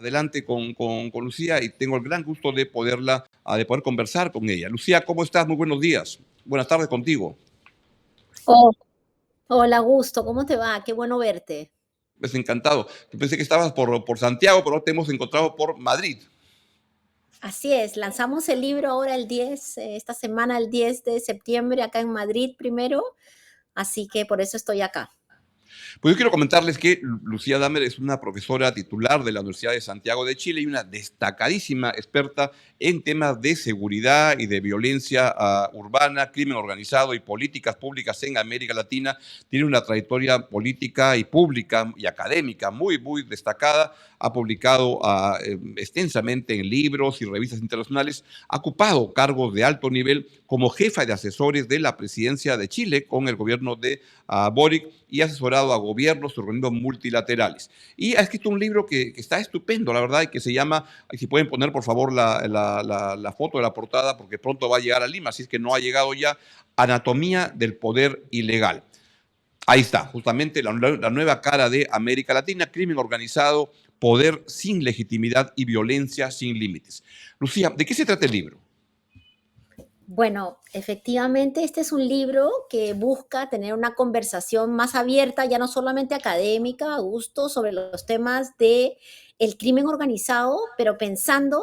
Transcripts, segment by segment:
adelante con Lucía y tengo el gran gusto de poder conversar con ella. Lucía, ¿cómo estás? Muy buenos días. Buenas tardes contigo. Oh, hola, Augusto, ¿cómo te va? Qué bueno verte. Pues encantado. Yo pensé que estabas por Santiago, pero te hemos encontrado por Madrid. Así es, lanzamos el libro ahora el 10, esta semana el 10 de septiembre acá en Madrid primero, así que por eso estoy acá. Pues yo quiero comentarles que Lucía Damer es una profesora titular de la Universidad de Santiago de Chile y una destacadísima experta en temas de seguridad y de violencia urbana, crimen organizado y políticas públicas en América Latina. Tiene una trayectoria política y pública y académica muy destacada. Ha publicado extensamente en libros y revistas internacionales. Ha ocupado cargos de alto nivel como jefa de asesores de la presidencia de Chile con el gobierno de Boric y ha asesorado a gobiernos y organismos multilaterales. Y ha escrito un libro que está estupendo, la verdad, y que se llama, si pueden poner por favor la foto de la portada, porque pronto va a llegar a Lima, si es que no ha llegado ya, Anatomía del Poder Ilegal. Ahí está, justamente la nueva cara de América Latina, crimen organizado, poder sin legitimidad y violencia sin límites. Lucía, ¿de qué se trata el libro? Bueno, efectivamente, este es un libro que busca tener una conversación más abierta, ya no solamente académica, Augusto, sobre los temas de el crimen organizado, pero pensando,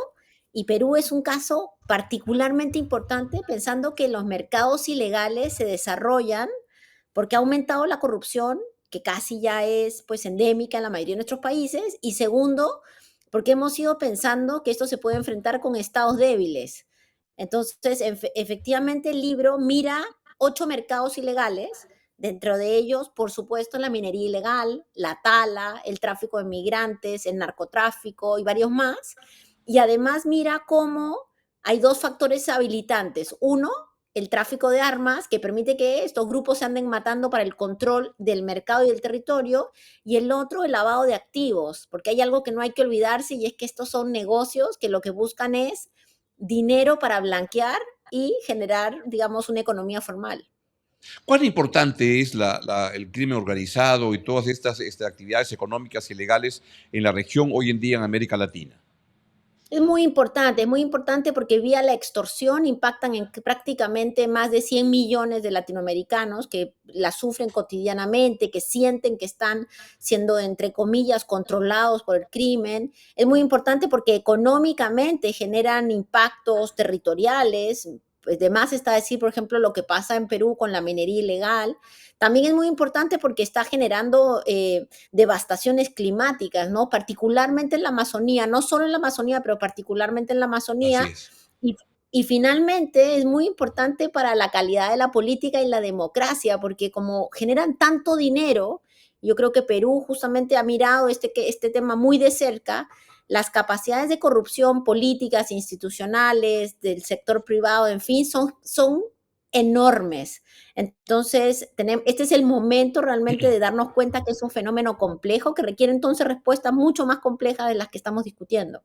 y Perú es un caso particularmente importante, pensando que los mercados ilegales se desarrollan porque ha aumentado la corrupción, que casi ya es pues endémica en la mayoría de nuestros países, y segundo, porque hemos ido pensando que esto se puede enfrentar con estados débiles. Entonces, efectivamente, el libro mira 8 mercados ilegales, dentro de ellos, por supuesto, la minería ilegal, la tala, el tráfico de migrantes, el narcotráfico y varios más. Y además mira cómo hay dos factores habilitantes. Uno, el tráfico de armas, que permite que estos grupos se anden matando para el control del mercado y del territorio, y el otro, el lavado de activos, porque hay algo que no hay que olvidarse y es que estos son negocios que lo que buscan es dinero para blanquear y generar, digamos, una economía formal. ¿Cuán importante es el crimen organizado y todas estas actividades económicas ilegales en la región hoy en día en América Latina? Es muy importante porque vía la extorsión impactan en prácticamente más de 100 millones de latinoamericanos que la sufren cotidianamente, que sienten que están siendo, entre comillas, controlados por el crimen. Es muy importante porque económicamente generan impactos territoriales. Pues de más está decir, por ejemplo, lo que pasa en Perú con la minería ilegal. También es muy importante porque está generando devastaciones climáticas, ¿no? Particularmente en la Amazonía, no solo en la Amazonía, pero particularmente en la Así Amazonía. es. Y, y finalmente es muy importante para la calidad de la política y la democracia, porque como generan tanto dinero, yo creo que Perú justamente ha mirado este tema muy de cerca, las capacidades de corrupción políticas, institucionales, del sector privado, en fin, son enormes. Entonces, este es el momento realmente de darnos cuenta que es un fenómeno complejo que requiere entonces respuestas mucho más complejas de las que estamos discutiendo.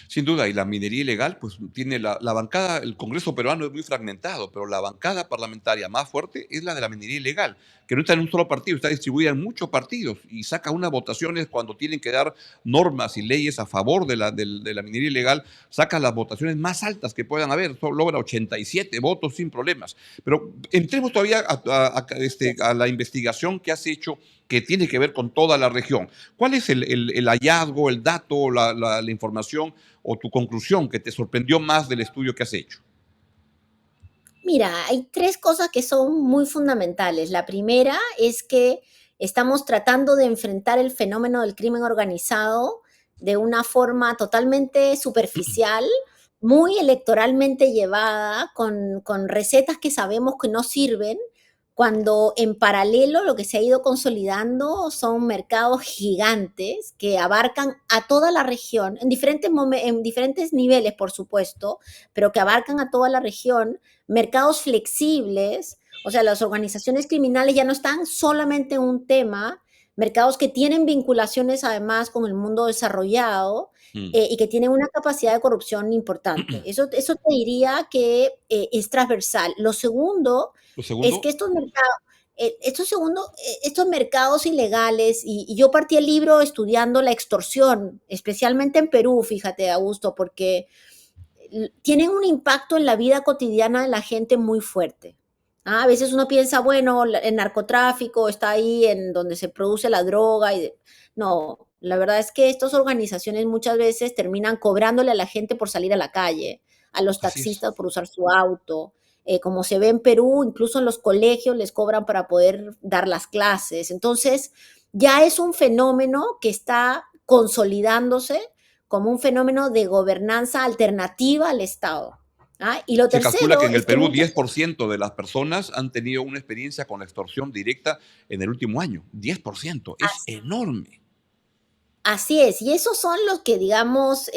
Sin duda, y la minería ilegal, pues tiene la bancada, el Congreso peruano es muy fragmentado, pero la bancada parlamentaria más fuerte es la de la minería ilegal, que no está en un solo partido, está distribuida en muchos partidos y saca unas votaciones cuando tienen que dar normas y leyes a favor de la minería ilegal, saca las votaciones más altas que puedan haber, logra 87 votos sin problemas. Pero entremos todavía a la investigación que has hecho que tiene que ver con toda la región. ¿Cuál es el hallazgo, el dato, la información o tu conclusión que te sorprendió más del estudio que has hecho? Mira, hay 3 cosas que son muy fundamentales. La primera es que estamos tratando de enfrentar el fenómeno del crimen organizado de una forma totalmente superficial, muy electoralmente llevada, con recetas que sabemos que no sirven, cuando en paralelo lo que se ha ido consolidando son mercados gigantes que abarcan a toda la región, en diferentes niveles, por supuesto, pero que abarcan a toda la región, mercados flexibles, o sea, las organizaciones criminales ya no están solamente en un tema, mercados que tienen vinculaciones además con el mundo desarrollado, Mm. y que tienen una capacidad de corrupción importante. Eso te diría que es transversal. Lo segundo Lo es que segundo, estos mercados ilegales, y yo partí el libro estudiando la extorsión, especialmente en Perú, fíjate, Augusto, porque tienen un impacto en la vida cotidiana de la gente muy fuerte. A veces uno piensa, bueno, el narcotráfico está ahí en donde se produce la droga. No, la verdad es que estas organizaciones muchas veces terminan cobrándole a la gente por salir a la calle, a los Así es. taxistas por usar su auto. Como se ve en Perú, incluso en los colegios les cobran para poder dar las clases. Entonces, ya es un fenómeno que está consolidándose como un fenómeno de gobernanza alternativa al Estado. ¿Ah? Y lo Se calcula que tercero en el es que Perú muchas, 10% de las personas han tenido una experiencia con la extorsión directa en el último año. 10% es enorme. así es, y esos son los que, digamos,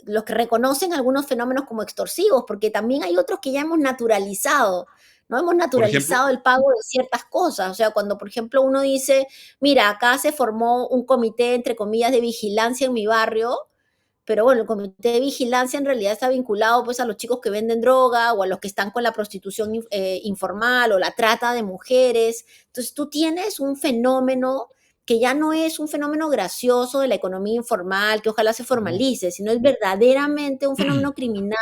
los que reconocen algunos fenómenos como extorsivos, porque también hay otros que ya hemos naturalizado, ¿no? Hemos Por ejemplo, naturalizado el pago de ciertas cosas. O sea, cuando, por ejemplo, uno dice, mira, acá se formó un comité, entre comillas, de vigilancia en mi barrio, pero bueno, el comité de vigilancia en realidad está vinculado pues a los chicos que venden droga o a los que están con la prostitución informal o la trata de mujeres. Entonces tú tienes un fenómeno que ya no es un fenómeno gracioso de la economía informal, que ojalá se no. formalice, sino es verdaderamente un fenómeno criminal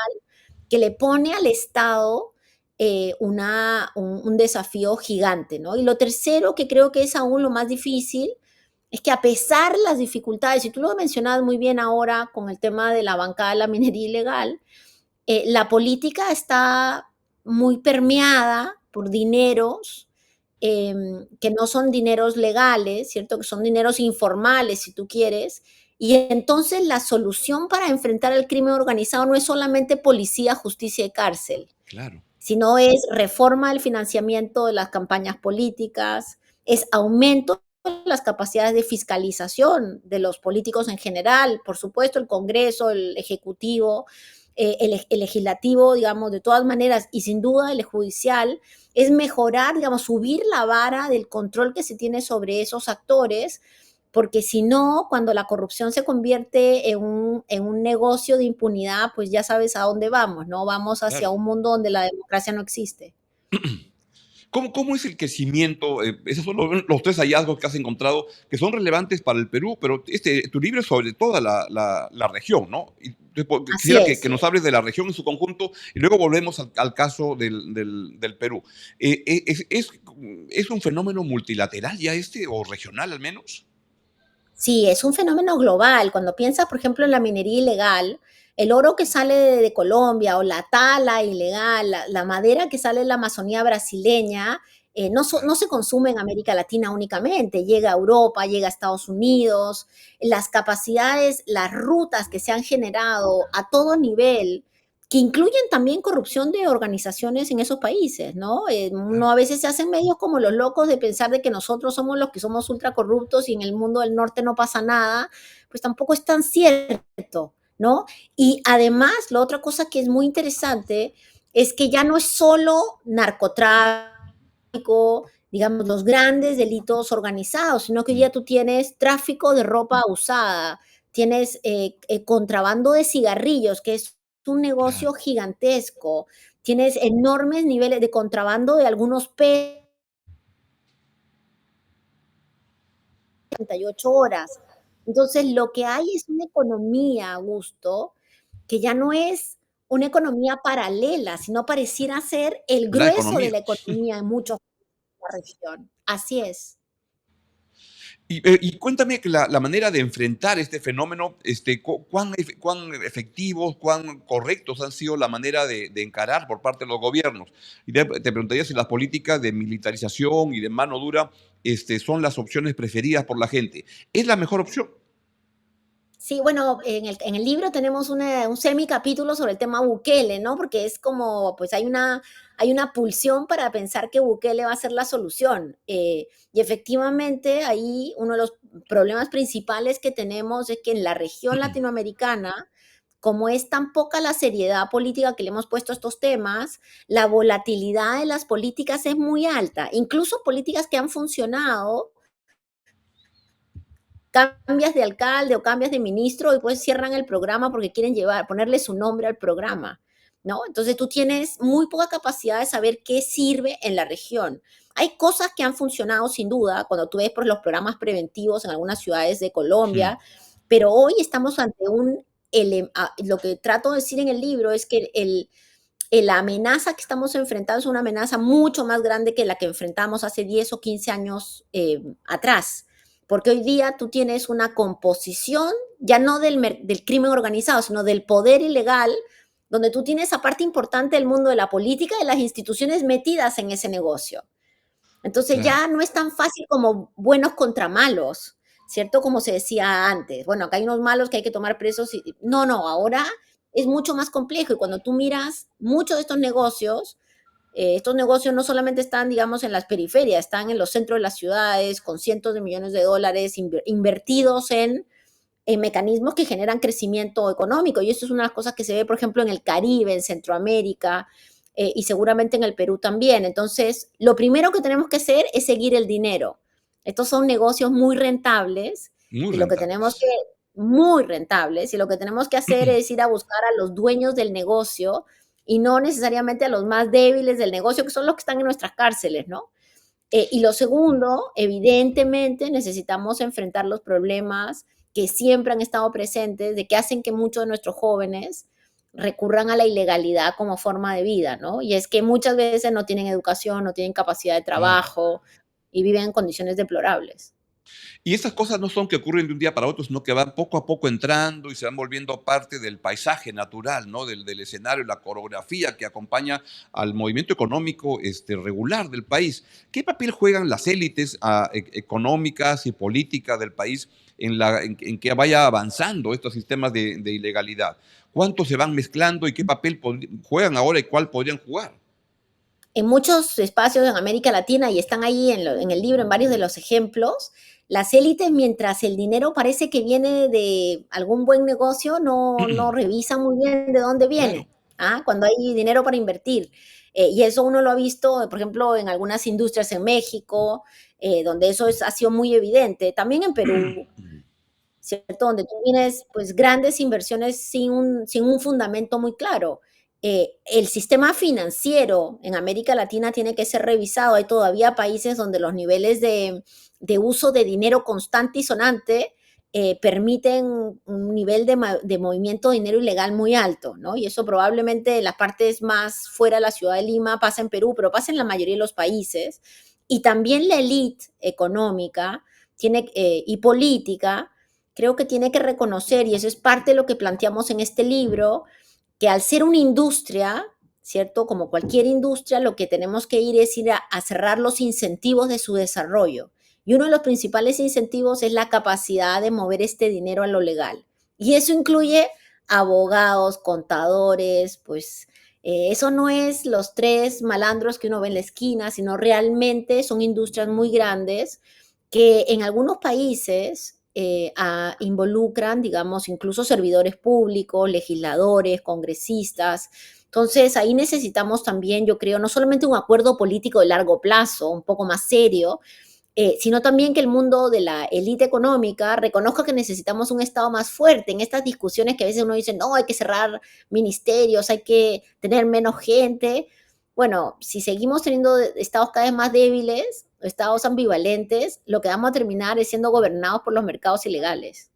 que le pone al Estado un desafío gigante, ¿no? Y lo tercero, que creo que es aún lo más difícil, es que a pesar de las dificultades, y tú lo mencionabas muy bien ahora con el tema de la bancada de la minería ilegal, la política está muy permeada por dineros que no son dineros legales, ¿cierto? Que son dineros informales, si tú quieres. Y entonces la solución para enfrentar el crimen organizado no es solamente policía, justicia y cárcel, Claro. sino es reforma del financiamiento de las campañas políticas, es aumento de las capacidades de fiscalización de los políticos en general, por supuesto el Congreso, el Ejecutivo, el legislativo, digamos, de todas maneras, y sin duda el judicial, es mejorar, digamos, subir la vara del control que se tiene sobre esos actores, porque si no, cuando la corrupción se convierte en un negocio de impunidad, pues ya sabes a dónde vamos, ¿no? Vamos hacia Claro. un mundo donde la democracia no existe. ¿Cómo es el crecimiento? Esos son los tres hallazgos que has encontrado que son relevantes para el Perú, pero tu libro es sobre toda la región, ¿no? Y Así quisiera que es. nos hables de la región en su conjunto y luego volvemos al caso del Perú. ¿Es un fenómeno multilateral ya o regional al menos? Sí, es un fenómeno global. Cuando piensas, por ejemplo, en la minería ilegal, el oro que sale de Colombia o la tala ilegal, la madera que sale de la Amazonía brasileña, no se consume en América Latina únicamente, llega a Europa, llega a Estados Unidos. Las capacidades, las rutas que se han generado a todo nivel, que incluyen también corrupción de organizaciones en esos países, ¿no? Uno Claro. a veces se hacen medios como los locos de pensar de que nosotros somos los que somos ultra corruptos y en el mundo del norte no pasa nada, pues tampoco es tan cierto, ¿no? Y además, la otra cosa que es muy interesante es que ya no es solo narcotráfico, digamos, los grandes delitos organizados, sino que hoy Mm, día tú tienes tráfico de ropa usada, tienes contrabando de cigarrillos, que es un negocio claro. gigantesco, tienes enormes niveles de contrabando de algunos peces 48 horas. Entonces, lo que hay es una economía, Augusto, que ya no es una economía paralela, sino pareciera ser el La grueso de economía. la economía en muchos de la región. Así es. Y cuéntame que la manera de enfrentar este fenómeno, cuán efectivos, cuán correctos han sido la manera de encarar por parte de los gobiernos. Y te preguntaría si las políticas de militarización y de mano dura son las opciones preferidas por la gente. ¿Es la mejor opción? Sí, bueno, en el libro tenemos un semicapítulo sobre el tema Bukele, ¿no? Porque es como, pues hay una pulsión para pensar que Bukele va a ser la solución. Y efectivamente, ahí uno de los problemas principales que tenemos es que en la región latinoamericana, como es tan poca la seriedad política que le hemos puesto a estos temas, la volatilidad de las políticas es muy alta. Incluso políticas que han funcionado cambias de alcalde o cambias de ministro y pues cierran el programa porque quieren ponerle su nombre al programa, ¿no? Entonces tú tienes muy poca capacidad de saber qué sirve en la región. hay cosas que han funcionado sin duda, cuando tú ves por los programas preventivos en algunas ciudades de Mm, Colombia, pero hoy estamos ante lo que trato de decir en el libro es que la amenaza que estamos enfrentando es una amenaza mucho más grande que la que enfrentamos hace 10 o 15 años atrás. Porque hoy día tú tienes una composición, ya no del crimen organizado, sino del poder ilegal, donde tú tienes esa parte importante del mundo de la política y de las instituciones metidas en ese negocio. Entonces claro. ya no es tan fácil como buenos contra malos, ¿cierto? Como se decía antes. Bueno, acá hay unos malos que hay que tomar presos. No, no, ahora es mucho más complejo y cuando tú miras muchos de estos negocios no solamente están, digamos, en las periferias, están en los centros de las ciudades con cientos de millones de dólares invertidos en mecanismos que generan crecimiento económico. Y eso es una de las cosas que se ve, por ejemplo, en el Caribe, en Centroamérica, y seguramente en el Perú también. Entonces, lo primero que tenemos que hacer es seguir el dinero. Estos son negocios muy rentables Muy y lo que tenemos rentables. muy rentables, y lo que tenemos que hacer es ir a buscar a los dueños del negocio y no necesariamente a los más débiles del negocio, que son los que están en nuestras cárceles, ¿no? Y lo segundo, evidentemente necesitamos enfrentar los problemas que siempre han estado presentes, de que hacen que muchos de nuestros jóvenes recurran a la ilegalidad como forma de vida, ¿no? Y es que muchas veces no tienen educación, no tienen capacidad de Claro. trabajo y viven en condiciones deplorables. Y esas cosas no son que ocurren de un día para otro, sino que van poco a poco entrando y se van volviendo parte del paisaje natural, ¿no? Del escenario, la coreografía que acompaña al movimiento económico regular del país. ¿Qué papel juegan las élites económicas y políticas del país en que vaya avanzando estos sistemas de ilegalidad? ¿Cuántos se van mezclando y qué papel juegan ahora y cuál podrían jugar? En muchos espacios en América Latina, y están ahí en el libro, en varios de los ejemplos, las élites, mientras el dinero parece que viene de algún buen negocio, no revisan muy bien de dónde Claro. viene, ¿ah? Cuando hay dinero para invertir. Y eso uno lo ha visto, por ejemplo, en algunas industrias en México, donde ha sido muy evidente. También en Perú, ¿cierto? Donde tú tienes pues grandes inversiones sin un fundamento muy claro. El sistema financiero en América Latina tiene que ser revisado. Hay todavía países donde los niveles de uso de dinero constante y sonante permiten un nivel de movimiento de dinero ilegal muy alto, ¿no? Y eso probablemente en las partes más fuera de la ciudad de Lima pasa en Perú, pero pasa en la mayoría de los países. Y también la élite económica y política creo que tiene que reconocer, y eso es parte de lo que planteamos en este libro, que al ser una industria, ¿cierto? Como cualquier industria, lo que tenemos que ir a cerrar los incentivos de su desarrollo. Y uno de los principales incentivos es la capacidad de mover este dinero a lo legal. Y eso incluye abogados, contadores, pues eso no es los tres malandros que uno ve en la esquina, sino realmente son industrias muy grandes que en algunos países involucran, digamos, incluso servidores públicos, legisladores, congresistas. Entonces, ahí necesitamos también, yo creo, no solamente un acuerdo político de largo plazo, un poco más serio, sino también que el mundo de la élite económica reconozca que necesitamos un Estado más fuerte en estas discusiones que a veces uno dice, no, hay que cerrar ministerios, hay que tener menos gente. Bueno, si seguimos teniendo estados cada vez más débiles, estados ambivalentes, lo que vamos a terminar es siendo gobernados por los mercados ilegales.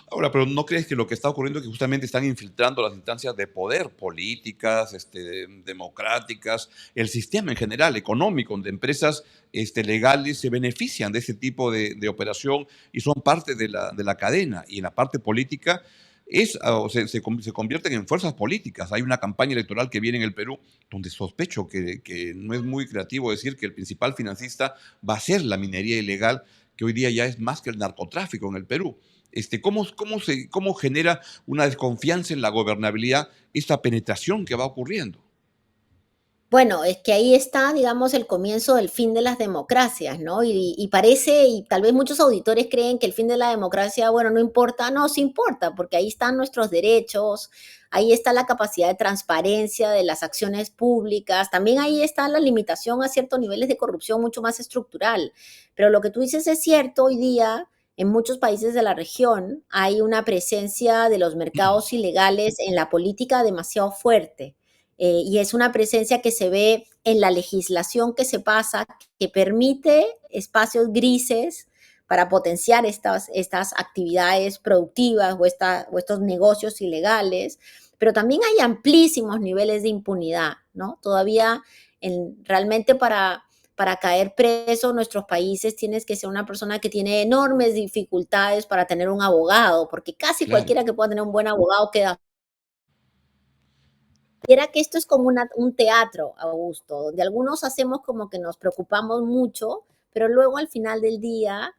Ahora, pero ¿no crees que lo que está ocurriendo es que justamente están infiltrando las instancias de poder, políticas, democráticas, el sistema en general, económico, donde empresas legales se benefician de ese tipo de operación y son parte de la cadena? Y en la parte política se convierten en fuerzas políticas. Hay una campaña electoral que viene en el Perú donde sospecho que no es muy creativo decir que el principal financista va a ser la minería ilegal, que hoy día ya es más que el narcotráfico en el Perú. ¿Cómo genera una desconfianza en la gobernabilidad esta penetración que va ocurriendo? Bueno, es que ahí está, digamos, el comienzo del fin de las democracias, ¿no? Y parece, y tal vez muchos auditores creen que el fin de la democracia, bueno, no importa, no, sí importa, porque ahí están nuestros derechos, ahí está la capacidad de transparencia de las acciones públicas, también ahí está la limitación a ciertos niveles de corrupción mucho más estructural. Pero lo que tú dices es cierto, hoy día en muchos países de la región hay una presencia de los mercados ilegales en la política demasiado fuerte y es una presencia que se ve en la legislación que se pasa, que permite espacios grises para potenciar estas actividades productivas o estos negocios ilegales, pero también hay amplísimos niveles de impunidad, ¿no? Todavía realmente para caer preso en nuestros países tienes que ser una persona que tiene enormes dificultades para tener un abogado, porque casi Claro. cualquiera que pueda tener un buen abogado queda. Era que esto es como un teatro, Augusto, donde algunos hacemos como que nos preocupamos mucho, pero luego al final del día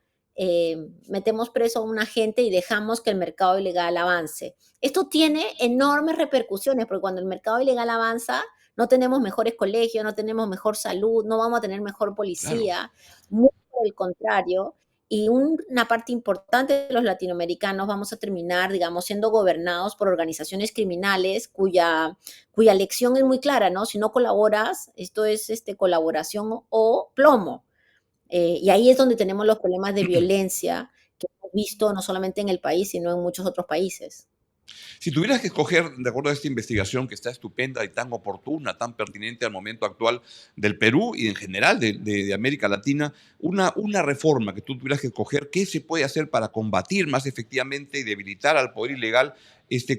metemos preso a una gente y dejamos que el mercado ilegal avance. Esto tiene enormes repercusiones, porque cuando el mercado ilegal avanza, no tenemos mejores colegios, no tenemos mejor salud, no vamos a tener mejor Claro. policía, muy por el contrario. Y una parte importante de los latinoamericanos vamos a terminar, digamos, siendo gobernados por organizaciones criminales cuya lección es muy clara, ¿no? Si no colaboras, esto es colaboración o plomo. Y ahí es donde tenemos los problemas de violencia que hemos visto no solamente en el país, sino en muchos otros países. Si tuvieras que escoger, de acuerdo a esta investigación que está estupenda y tan oportuna, tan pertinente al momento actual del Perú y en general de América Latina, una reforma que tú tuvieras que escoger, ¿qué se puede hacer para combatir más efectivamente y debilitar al poder ilegal?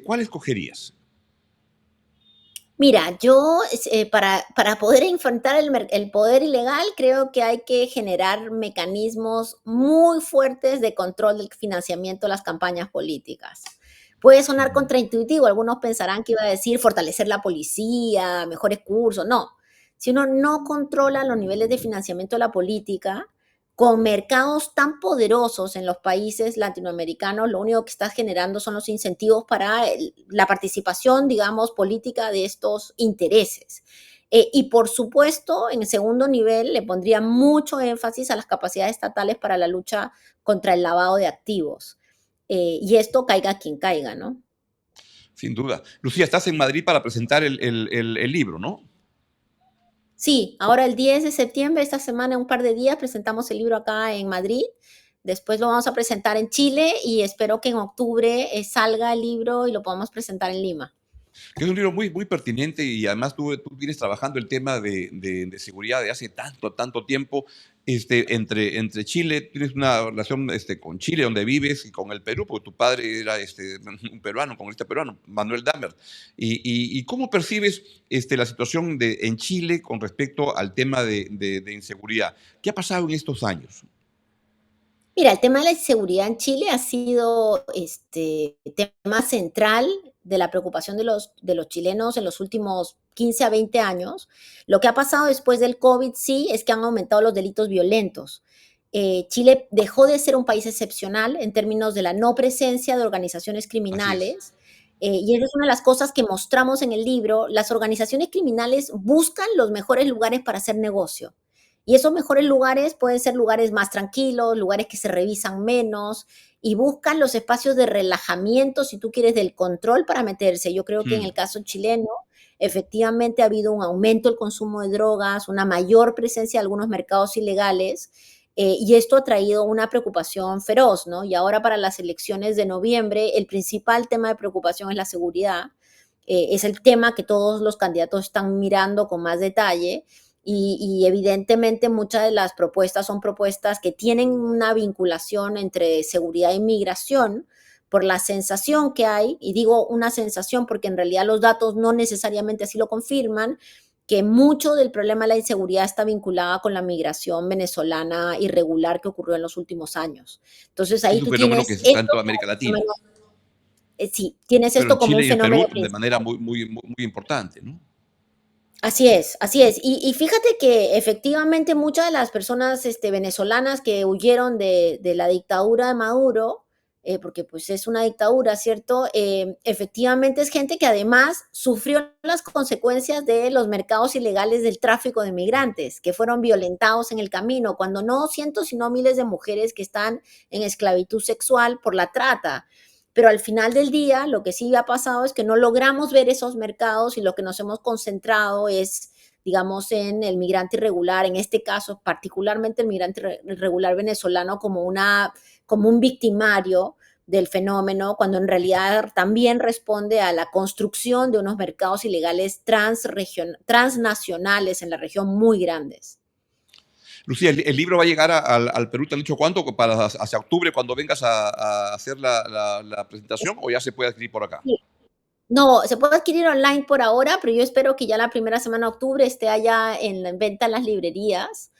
¿Cuál escogerías? Mira, yo para poder enfrentar el poder ilegal, creo que hay que generar mecanismos muy fuertes de control del financiamiento de las campañas políticas. Puede sonar Ujú. contraintuitivo, algunos pensarán que iba a decir fortalecer la policía, mejores cursos, no. Si uno no controla los niveles de financiamiento de la política, con mercados tan poderosos en los países latinoamericanos, lo único que está generando son los incentivos para la participación, digamos, política de estos intereses. Y por supuesto, en el segundo nivel, le pondría mucho énfasis a las capacidades estatales para la lucha contra el lavado de activos. Y esto caiga quien caiga, ¿no? Sin duda. Lucía, estás en Madrid para presentar el libro, ¿no? Sí, ahora el 10 de septiembre, esta semana, en un par de días, presentamos el libro acá en Madrid. Después lo vamos a presentar en Chile y espero que en octubre salga el libro y lo podamos presentar en Lima. Que es un libro muy, muy pertinente y además tú vienes trabajando el tema de seguridad de hace tanto, tanto tiempo. Entre Chile, tienes una relación con Chile, donde vives, y con el Perú, porque tu padre era un peruano, un congresista peruano, Manuel Dahmer. ¿Y cómo percibes la situación en Chile con respecto al tema de inseguridad? ¿Qué ha pasado en estos años? Mira, el tema de la inseguridad en Chile ha sido tema central de la preocupación de los chilenos en los últimos 15 a 20 años. Lo que ha pasado después del COVID sí es que han aumentado los delitos violentos. Chile dejó de ser un país excepcional en términos de la no presencia de organizaciones Así es. criminales. Y eso es una de las cosas que mostramos en el libro. Las organizaciones criminales buscan los mejores lugares para hacer negocio. Y esos mejores lugares pueden ser lugares más tranquilos, lugares que se revisan menos y buscan los espacios de relajamiento, si tú quieres, del control para meterse. Yo creo que en el Mm. caso chileno, efectivamente ha habido un aumento del consumo de drogas, una mayor presencia de algunos mercados ilegales, y esto ha traído una preocupación feroz, ¿no? Y ahora para las elecciones de noviembre, el principal tema de preocupación es la seguridad. Es el tema que todos los candidatos están mirando con más detalle y evidentemente muchas de las propuestas son propuestas que tienen una vinculación entre seguridad e inmigración por la sensación que hay, y digo una sensación porque en realidad los datos no necesariamente así lo confirman, que mucho del problema de la inseguridad está vinculada con la migración venezolana irregular que ocurrió en los últimos años. Entonces Que es ahí un tú fenómeno que tienes está en esto toda América como un Latina, fenómeno, sí, tienes pero esto en como un Chile y el fenómeno Perú de manera principal. muy, muy, muy, muy importante, ¿no? Así es, así es. Y fíjate que efectivamente muchas de las personas venezolanas que huyeron de la dictadura de Maduro, porque pues es una dictadura, ¿cierto? Efectivamente es gente que además sufrió las consecuencias de los mercados ilegales del tráfico de migrantes, que fueron violentados en el camino, cuando no cientos, sino miles de mujeres que están en esclavitud sexual por la trata. Pero al final del día, lo que sí ha pasado es que no logramos ver esos mercados y lo que nos hemos concentrado es, digamos, en el migrante irregular, en este caso particularmente el migrante irregular venezolano como un victimario, del fenómeno, cuando en realidad también responde a la construcción de unos mercados ilegales transnacionales en la región muy grandes. Lucía, el libro va a llegar al Perú, ¿te han dicho cuándo? ¿Para hacia octubre, cuando vengas a hacer la presentación, o ya se puede adquirir por acá? Sí. No, se puede adquirir online por ahora, pero yo espero que ya la primera semana de octubre esté allá en venta en las librerías.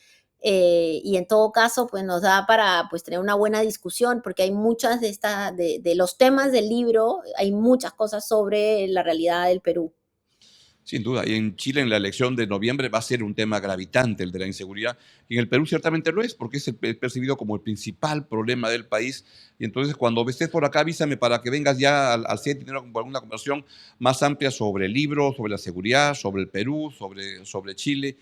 Y en todo caso, pues nos da para pues, tener una buena discusión, porque hay muchas de los temas del libro, hay muchas cosas sobre la realidad del Perú. Sin duda. Y en Chile, en la elección de noviembre, va a ser un tema gravitante el de la inseguridad. Y en el Perú ciertamente lo es, porque es percibido como el principal problema del país. Y entonces, cuando estés por acá, avísame para que vengas ya al set y tener alguna conversación más amplia sobre el libro, sobre la seguridad, sobre el Perú, sobre Chile.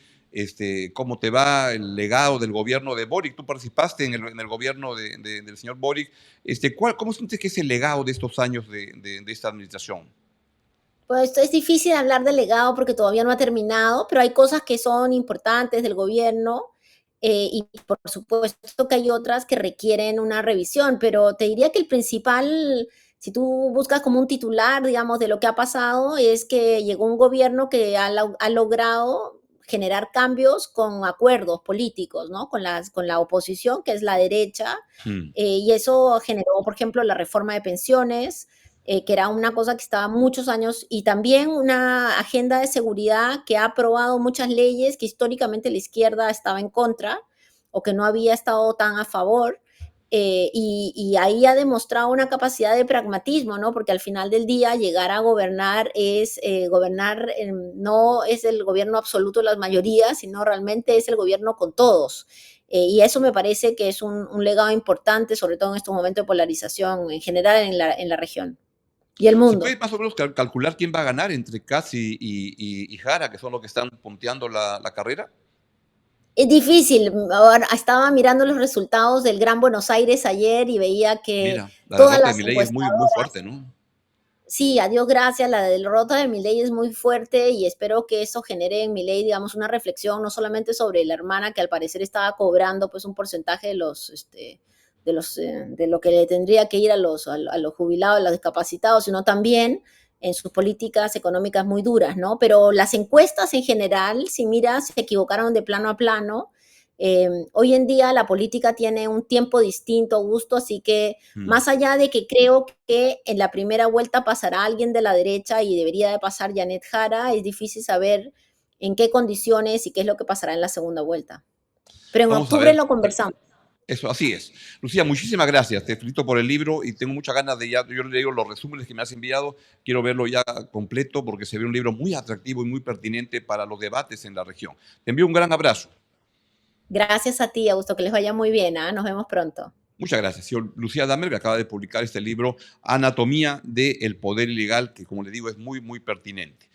Cómo te va el legado del gobierno de Boric. Tú participaste en el gobierno del señor Boric. ¿Cómo sientes que es el legado de estos años de esta administración? Pues es difícil hablar del legado porque todavía no ha terminado, pero hay cosas que son importantes del gobierno, y por supuesto que hay otras que requieren una revisión, pero te diría que el principal, si tú buscas como un titular, digamos, de lo que ha pasado, es que llegó un gobierno que ha logrado generar cambios con acuerdos políticos, ¿no? Con la oposición, que es la derecha, Hmm. y eso generó, por ejemplo, la reforma de pensiones, que era una cosa que estaba muchos años, y también una agenda de seguridad que ha aprobado muchas leyes que históricamente la izquierda estaba en contra o que no había estado tan a favor. Y ahí ha demostrado una capacidad de pragmatismo, ¿no? Porque al final del día llegar a gobernar es gobernar, no es el gobierno absoluto de las mayorías, sino realmente es el gobierno con todos. Y eso me parece que es un legado importante, sobre todo en estos momentos de polarización en general en la región y el ¿Se mundo. puede más o menos calcular quién va a ganar entre Katz y Jara, que son los que están punteando la carrera? Es difícil. Ahora estaba mirando los resultados del Gran Buenos Aires ayer y veía que Mira, la todas derrota de las Milei es muy, muy encuestadoras, fuerte, ¿no? sí, a Dios gracias, la derrota de Milei es muy fuerte y espero que eso genere en Milei, digamos, una reflexión no solamente sobre la hermana que al parecer estaba cobrando pues un porcentaje de lo que le tendría que ir a los jubilados, a los discapacitados, sino también en sus políticas económicas muy duras, ¿no? Pero las encuestas en general, si miras, se equivocaron de plano a plano. Hoy en día la política tiene un tiempo distinto, Augusto, así que Mm. más allá de que creo que en la primera vuelta pasará alguien de la derecha y debería de pasar Janet Jara, es difícil saber en qué condiciones y qué es lo que pasará en la segunda vuelta. Pero en Vamos a octubre ver. lo conversamos. Eso, así es. Lucía, muchísimas gracias. Te felicito por el libro y tengo muchas ganas de ya. Yo leo los resúmenes que me has enviado. Quiero verlo ya completo porque se ve un libro muy atractivo y muy pertinente para los debates en la región. Te envío un gran abrazo. Gracias a ti, Augusto, que les vaya muy bien. ¿Ah? Nos vemos pronto. Muchas gracias. Señor Lucía Damer, que acaba de publicar este libro, Anatomía del Poder Ilegal, que como le digo es muy, muy pertinente.